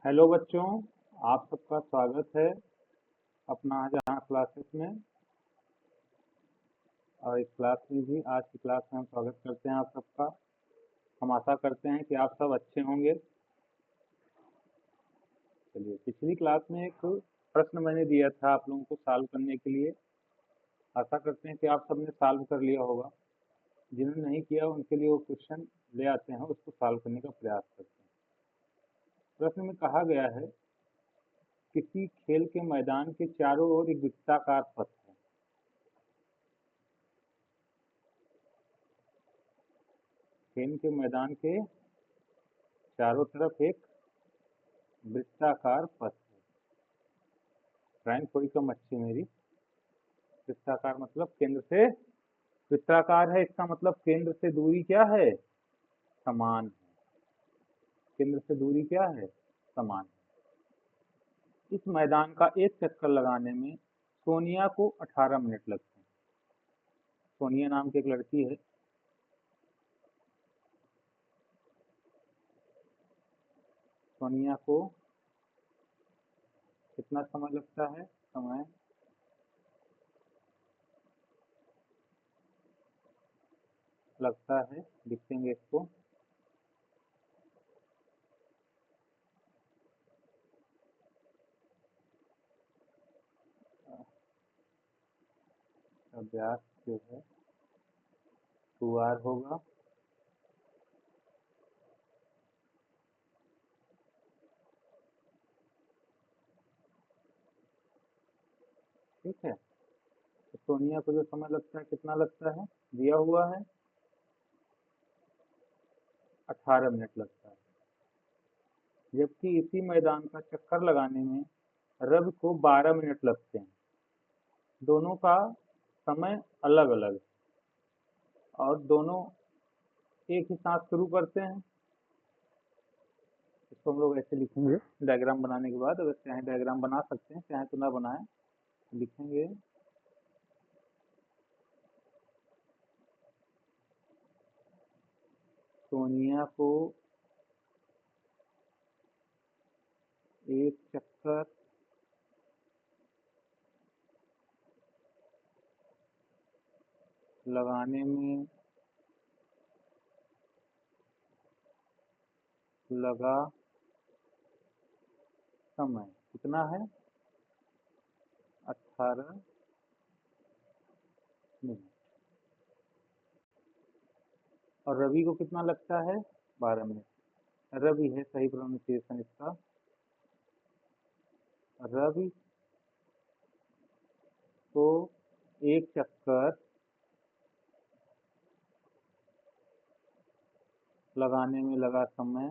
Hello बच्चों, आप सबका स्वागत है अपना आज यहाँ क्लासेस में। और इस क्लास में भी आज की क्लास में हम स्वागत करते हैं आप सबका। हम आशा करते हैं कि आप सब अच्छे होंगे। चलिए, पिछली क्लास में एक प्रश्न मैंने दिया था आप लोगों को सॉल्व करने के लिए। आशा करते हैं कि आप सबने सॉल्व कर लिया होगा। जिन्होंने नहीं किया उनके लिए वो क्वेश्चन ले आते हैं, उसको सॉल्व करने का प्रयास करते हैं। प्रश्न में कहा गया है, किसी खेल के मैदान के चारों ओर एक वृत्ताकार पथ है। खेल के मैदान के चारों तरफ एक वृत्ताकार पथ है। ड्राइंग थोड़ी कम अच्छी है मेरी। वृत्ताकार मतलब केंद्र से, वृत्ताकार है इसका मतलब केंद्र से दूरी क्या है, समान है। केंद्र से दूरी क्या है, समान है। इस मैदान का एक चक्कर लगाने में सोनिया को 18 मिनट लगते हैं। सोनिया नाम की एक लड़की है। सोनिया को कितना समय लगता है, समय लगता है, लिखेंगे इसको। व्यास जो है 2r होगा। ठीक है, तो सोनिया को जो समय लगता है कितना लगता है, दिया हुआ है 18 मिनट लगता है। जबकि इसी मैदान का चक्कर लगाने में रवि को 12 मिनट लगते हैं। दोनों का समय अलग अलग और दोनों एक ही साथ शुरू करते हैं। इसको हम लोग ऐसे लिखेंगे डायग्राम बनाने के बाद। अगर चाहे डायग्राम बना सकते हैं, चाहे तो ना बनाएं, लिखेंगे सोनिया को एक चक्कर लगाने में लगा समय कितना है, 18 मिनट। और रवि को कितना लगता है, 12 मिनट। रवि है सही प्रोनाउंसिएशन इसका। रवि को एक चक्कर लगाने में लगा समय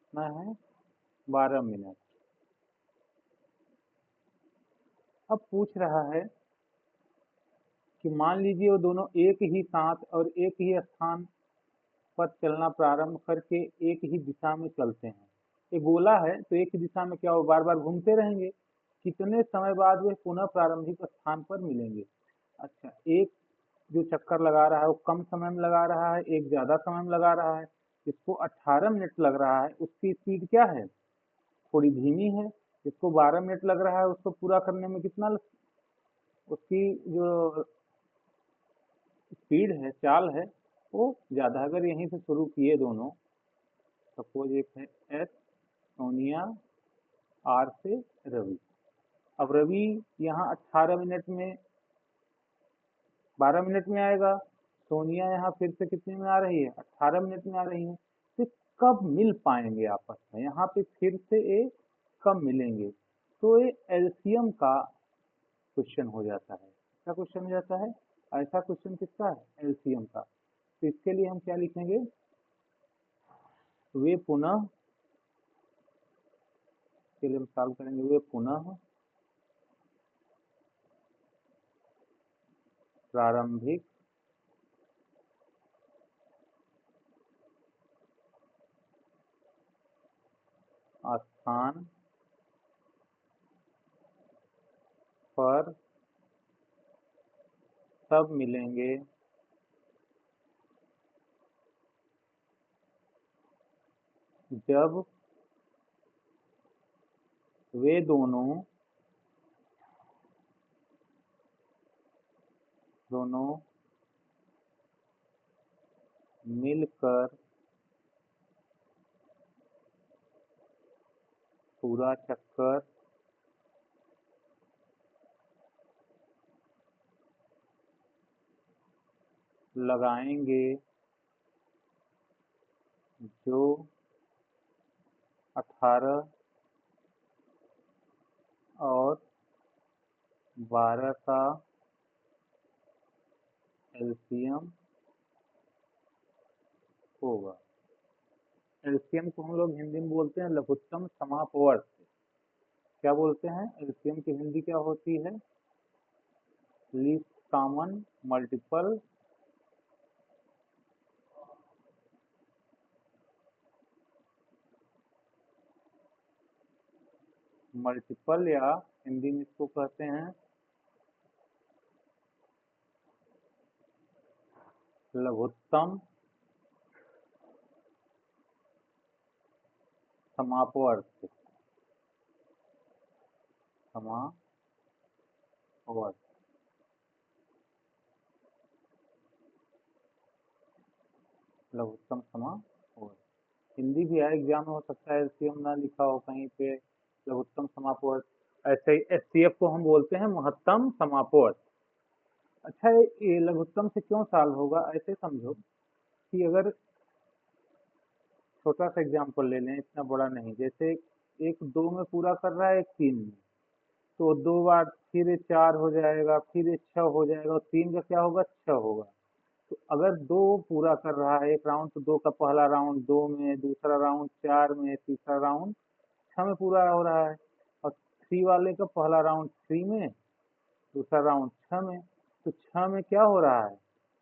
कितना है, 12 मिनट। अब पूछ रहा है कि मान लीजिए वो दोनों एक ही साथ और एक ही स्थान पर चलना प्रारंभ करके एक ही दिशा में चलते हैं। ये गोला है तो एक ही दिशा में क्या वो बार बार घूमते रहेंगे। कितने समय बाद वे पुनः प्रारंभिक स्थान पर मिलेंगे। अच्छा, एक जो चक्कर लगा रहा है वो कम समय में लगा रहा है, एक ज्यादा समय में लगा रहा है। जिसको 18 मिनट लग रहा है उसकी स्पीड क्या है, थोड़ी धीमी है। जिसको 12 मिनट लग रहा है उसको पूरा करने में कितना उसकी जो स्पीड है, चाल है, वो ज्यादा। अगर यहीं से शुरू किए दोनों, सपोज एक है एस, सोनिया, आर से रवि। अब रवि यहाँ 18 मिनट में 12 मिनट में आएगा। सोनिया यहाँ फिर से कितने में आ रही है, 18 मिनट में आ रही है। तो कब मिल पाएंगे आपस में, यहाँ पे फिर से ये कब मिलेंगे। तो ये एलसीएम का क्वेश्चन हो जाता है। क्या क्वेश्चन हो जाता है, ऐसा क्वेश्चन किसका है, एलसीएम का। तो इसके लिए हम क्या लिखेंगे, वे पुनः, के लिए हम सॉल्व करेंगे, वे पुनः प्रारंभिक स्थान पर सब मिलेंगे जब वे दोनों मिलकर पूरा चक्कर लगाएंगे जो 18 और 12 का एलसीएम होगा। एलसीएम को हम लोग हिंदी में बोलते हैं लघुत्तम समापवर्त। क्या बोलते हैं? एलसीएम की हिंदी क्या होती है? Least common multiple. मल्टीपल या हिंदी में इसको कहते हैं लघुत्तम समापवर्त। समापवर्त लघुत्तम समापवर्त। हिंदी भी है, एग्जाम में हो सकता है एलसीएम ना लिखा हो कहीं पे, लघुत्तम समापवर्त। ऐसे ही एचसीएफ को हम बोलते हैं महत्तम समापवर्त। अच्छा, ये लघुत्तम से क्यों सॉल्व होगा? ऐसे समझो कि अगर छोटा सा एग्जाम्पल ले लें, इतना बड़ा नहीं, जैसे एक 2 में पूरा कर रहा है, एक 3 में, तो 2 बार फिर ये 4 हो जाएगा, फिर ये 6 हो जाएगा, और 3 का क्या होगा? 6 होगा। तो अगर 2 पूरा कर रहा है एक राउंड, तो 2 का पहला राउंड 2 में, दूसरा राउंड 4 में, तीसरा राउंड 6 में पूरा हो रहा है। और 3 वाले का पहला राउंड 3 में, दूसरा राउंड 6 में। तो 6 में क्या हो रहा है?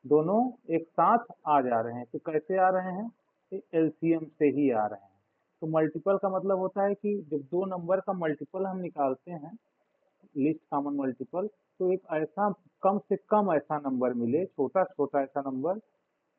दोनों एक साथ आ जा रहे हैं। तो कैसे आ रहे हैं? एलसीएम से ही आ रहे हैं। तो मल्टीपल का मतलब होता है कि जब दो नंबर का मल्टीपल हम निकालते हैं, लीस्ट कॉमन मल्टीपल, तो एक ऐसा कम से कम ऐसा नंबर मिले, छोटा छोटा ऐसा नंबर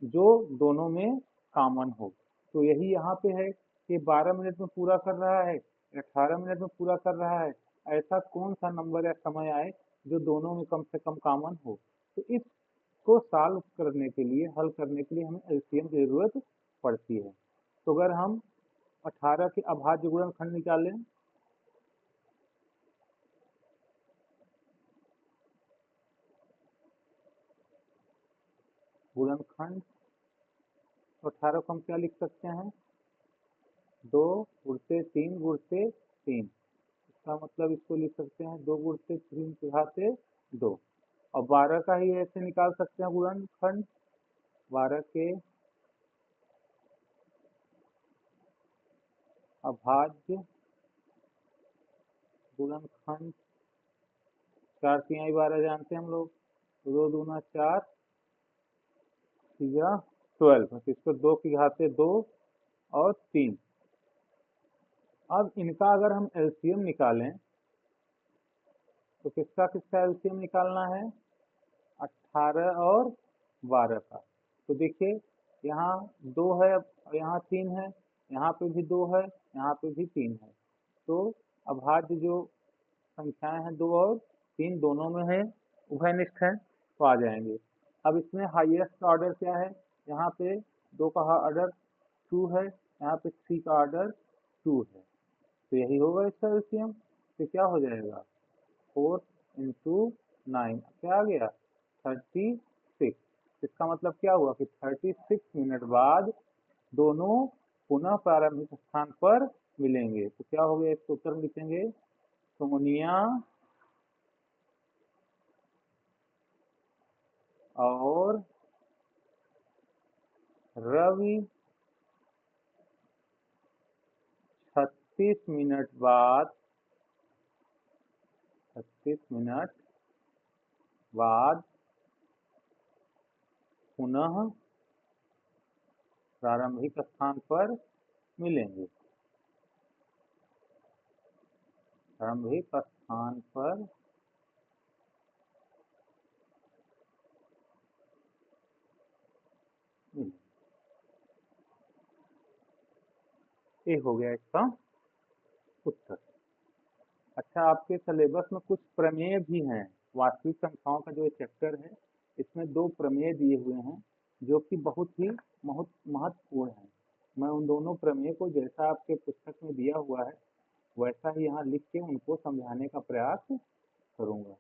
जो दोनों में कॉमन हो। तो यही यहाँ पे है कि 12 मिनट में पूरा कर रहा है, 18 मिनट में पूरा कर रहा है। ऐसा कौन सा नंबर या समय आए जो दोनों में कम से कम कॉमन हो। तो इसको सॉल्व करने के लिए, हल करने के लिए हमें एलसीएम की जरूरत पड़ती है। तो अगर हम 18 के अभाज्य गुणनखंड निकालें, गुणनखंड, तो 18 को हम क्या लिख सकते हैं? 2 गुणते 3 गुणते 3। इसका मतलब इसको लिख सकते हैं 2 गुणते 3 की घाते 2। और 12 का ही ऐसे निकाल सकते हैं गुणनखंड। 12 के अभाज्य गुणनखंड, 4 तिहाई 12 जानते हैं हम लोग, 2 दूना 4, 3 12। इसको 2 की घाते 2 और 3। अब इनका अगर हम एलसीएम निकालें, तो किसका किसका एलसीएम निकालना है? 18 और 12 का। तो देखिए, यहाँ 2 है और यहाँ 3 है, यहाँ पे भी 2 है, यहाँ पे भी 3 है। तो अभाज्य जो संख्याएं हैं 2 और 3 दोनों में है, उभयनिष्ठ है, तो आ जाएंगे। अब इसमें हाईएस्ट ऑर्डर क्या है? यहाँ पे 2 का ऑर्डर 2 है, यहाँ पे 3 का ऑर्डर 2 है। तो यही होगा इसका एलसीएम। तो क्या हो जाएगा? 4 इंटू 9 क्या आ गया? 36। इसका मतलब क्या हुआ कि 36 मिनट बाद दोनों पुनः प्रारंभिक स्थान पर मिलेंगे। तो क्या हो गया? इसको उत्तर में लिखेंगे, सोनिया और रवि 36 मिनट बाद पुनः प्रारंभिक स्थान पर मिलेंगे। प्रारंभिक स्थान पर ये हो गया इसका उत्तर। अच्छा, आपके सिलेबस में कुछ प्रमेय भी हैं। वास्तविक संख्याओं का जो चैप्टर है, इसमें 2 प्रमेय दिए हुए हैं, जो कि बहुत ही महत्वपूर्ण हैं। मैं उन दोनों प्रमेय को जैसा आपके पुस्तक में दिया हुआ है, वैसा ही यहाँ लिख के उनको समझाने का प्रयास करूँगा।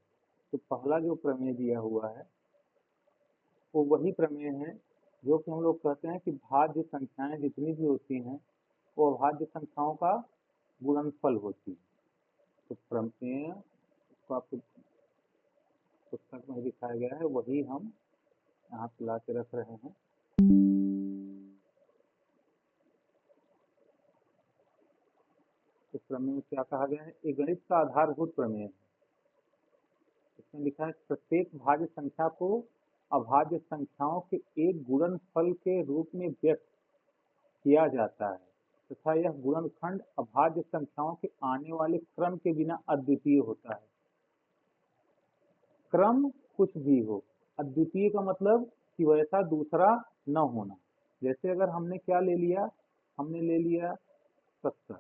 तो पहला जो प्रमेय दिया हुआ है, वो वही प्रमेय है जो कि हम लोग कहते हैं कि भाज्य संख्याएँ जितनी भी होती हैं, वो अभाज्य संख्याओं का गुणनफल होती है। तो प्रमेय इसको आपको पुस्तक में दिखाया गया है, वही हम यहाँ पे ला के रख रहे हैं। इस प्रमेय में क्या कहा गया है? एक गणित का आधारभूत प्रमेय है। इसमें लिखा है प्रत्येक भाज्य संख्या को अभाज्य संख्याओं के एक गुणनफल के रूप में व्यक्त किया जाता है तथा यह गुणनखंड अभाज्य संख्याओं के आने वाले क्रम के बिना अद्वितीय होता है। क्रम कुछ भी हो, अद्वितीय का मतलब कि वैसा दूसरा न होना। जैसे अगर हमने क्या ले लिया, हमने ले लिया 70,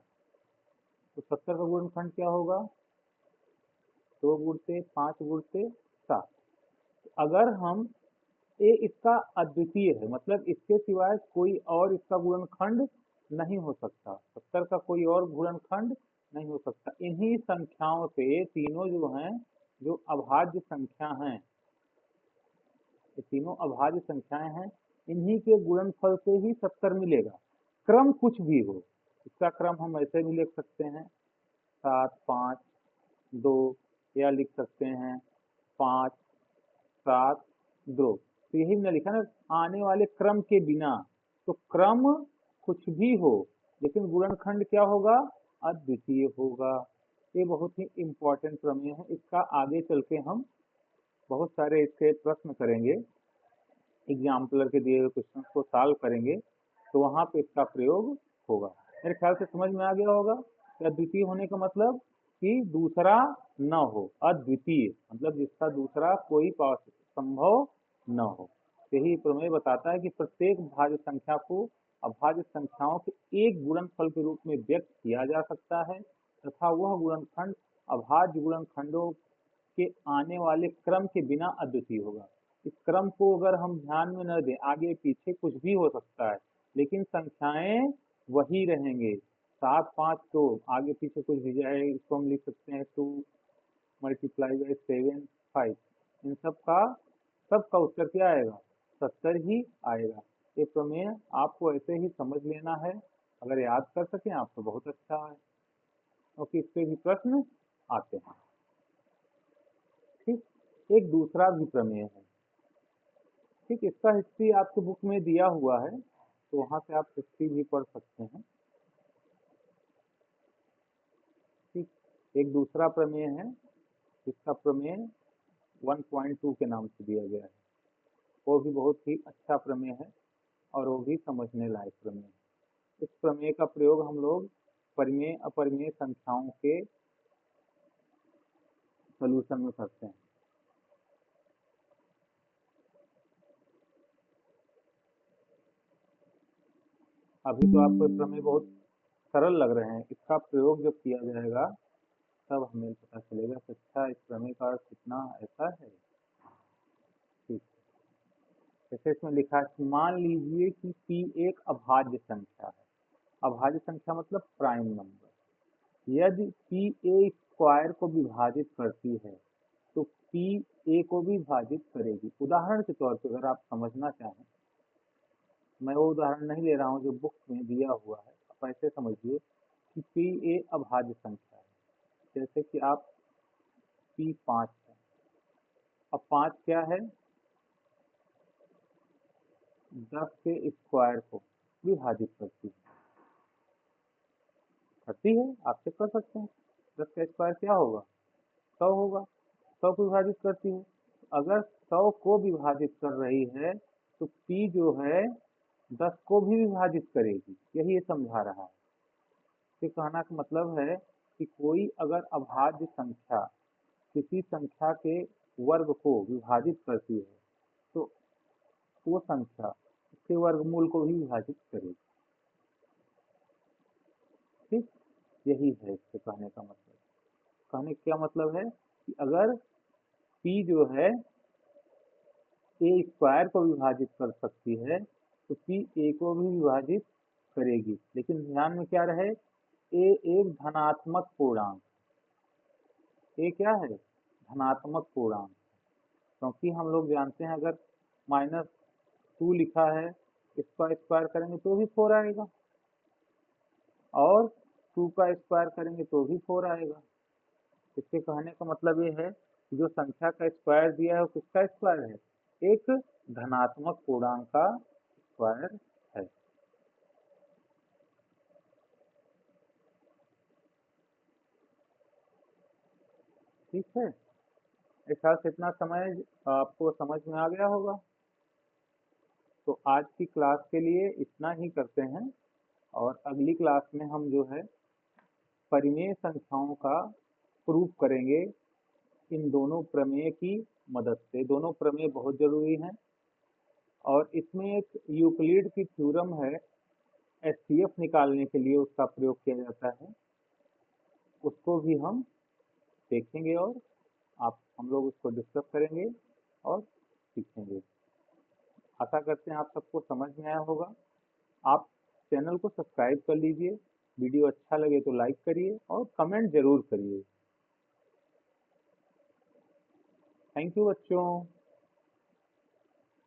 तो 70 का गुणनखंड क्या होगा? 2 गुणते 5 गुणते 7। अगर हम ये इसका अद्वितीय है, मतलब इसके सिवाय कोई और इसका गुणनखंड नहीं हो सकता, 70 का कोई और गुणनखंड नहीं हो सकता। इन्हीं संख्याओं से तीनों जो हैं, जो अभाज्य संख्या हैं, ये तीनों अभाज्य संख्याएं हैं, इन्हीं के गुणनफल से ही 70 मिलेगा। क्रम कुछ भी हो, इसका क्रम हम ऐसे भी लिख सकते हैं 7 5 2, या लिख सकते हैं 5 7 2। तो यही मैंने लिखा ना, आने वाले क्रम के बिना। तो क्रम कुछ भी हो, लेकिन गुणनखंड क्या होगा? अद्वितीय होगा। ये बहुत ही इम्पोर्टेंट प्रमेय है। इसका आगे चल के हम बहुत सारे इसके प्रश्न करेंगे, एग्जाम्पलर के दिए हुए क्वेश्चन को सॉल्व करेंगे, तो वहां पे इसका प्रयोग होगा। मेरे ख्याल से समझ में आ गया होगा कि अद्वितीय होने का मतलब कि दूसरा न हो, अद्वितीय मतलब जिसका दूसरा कोई संभव न हो। यही प्रमेय बताता है कि प्रत्येक भाज्य संख्या को अभाज्य संख्याओं के एक गुणनफल के रूप में व्यक्त किया जा सकता है तथा वह गुणनखंड अभाज्य गुणनखंडों के आने वाले क्रम के बिना अद्वितीय होगा। इस क्रम को अगर हम ध्यान में न दें, आगे पीछे कुछ भी हो सकता है, लेकिन संख्याएं वही रहेंगे। 7 5 2, आगे पीछे कुछ भी जाए, इसको हम लिख सकते हैं 2 मल्टीप्लाई बाई 7 5। इन सबका उत्तर क्या आएगा? 70 ही आएगा। ये प्रमेय आपको ऐसे ही समझ लेना है। अगर याद कर सकें आप तो बहुत अच्छा है, क्योंकि इस पे भी प्रश्न आते हैं। ठीक, एक दूसरा भी प्रमेय है। ठीक, इसका हिस्ट्री आपके बुक में दिया हुआ है, तो वहां से आप हिस्ट्री भी पढ़ सकते हैं। ठीक, एक दूसरा प्रमेय है, जिसका प्रमेय 1.2 के नाम से दिया गया है। वो भी बहुत ही अच्छा प्रमेय है और वो भी समझने लायक प्रमेय है। इस प्रमेय का प्रयोग हम लोग परिमेय अपरिमेय संख्याओं के सोल्यूशन में करते हैं। अभी तो आपको प्रमेय बहुत सरल लग रहे हैं, इसका प्रयोग जब किया जाएगा तब हमें पता चलेगा कि अच्छा, इस प्रमेय का अर्थ कितना ऐसा है। ठीक, जैसे इसमें लिखा है कि मान लीजिए कि p एक अभाज्य संख्या है। अभाज्य संख्या मतलब प्राइम नंबर। यदि p a स्क्वायर को विभाजित करती है तो p a को भी विभाजित करेगी। उदाहरण के तौर पर अगर आप समझना चाहें, मैं वो उदाहरण नहीं ले रहा हूँ जो बुक में दिया हुआ है, आप ऐसे समझिए कि p a अभाज्य संख्या है। जैसे कि आप p 5 है, अब 5 क्या है? 10 के स्क्वायर को विभाजित करती है। आप चेक कर सकते हैं, 10 का स्क्वायर क्या होगा? 100 होगा। 100 को विभाजित करती है। अगर 100 को विभाजित कर रही है तो p जो है 10 को भी विभाजित करेगी। यही ये समझा रहा है। ये कहना का मतलब है कि कोई अगर अभाज्य संख्या किसी संख्या के वर्ग को विभाजित करती है तो वो संख्या उसके वर्गमूल को भी विभाजित करेगी। ठीक, यही है इससे कहने का मतलब। कहने का क्या मतलब है कि अगर p जो है ए स्क्वायर को विभाजित कर सकती है तो p a को भी विभाजित करेगी, लेकिन ध्यान में क्या रहे, ए एक धनात्मक पूर्णांक, ए क्या है, धनात्मक पूर्णांक। क्योंकि हम लोग जानते हैं अगर -2 लिखा है, इसका स्क्वायर करेंगे तो भी 4 आएगा, और 2 का स्क्वायर करेंगे तो भी 4 आएगा। इसके कहने का मतलब ये है कि जो संख्या का स्क्वायर दिया है वो किसका स्क्वायर है, एक धनात्मक पूर्णांक का स्क्वायर है। ठीक है, इस ख्याल से इतना समय आपको समझ में आ गया होगा। तो आज की क्लास के लिए इतना ही करते हैं, और अगली क्लास में हम जो है परिमेय संख्याओं का प्रूफ करेंगे इन दोनों प्रमेय की मदद से। दोनों प्रमेय बहुत जरूरी हैं, और इसमें एक यूक्लिड की थ्योरम है, एचसीएफ निकालने के लिए उसका प्रयोग किया जाता है, उसको भी हम देखेंगे, और आप हम लोग उसको डिस्कस करेंगे और सीखेंगे। आशा करते हैं आप सबको समझ में आया होगा। आप चैनल को सब्सक्राइब कर लीजिए, वीडियो अच्छा लगे तो लाइक करिए और कमेंट जरूर करिए। थैंक यू बच्चों।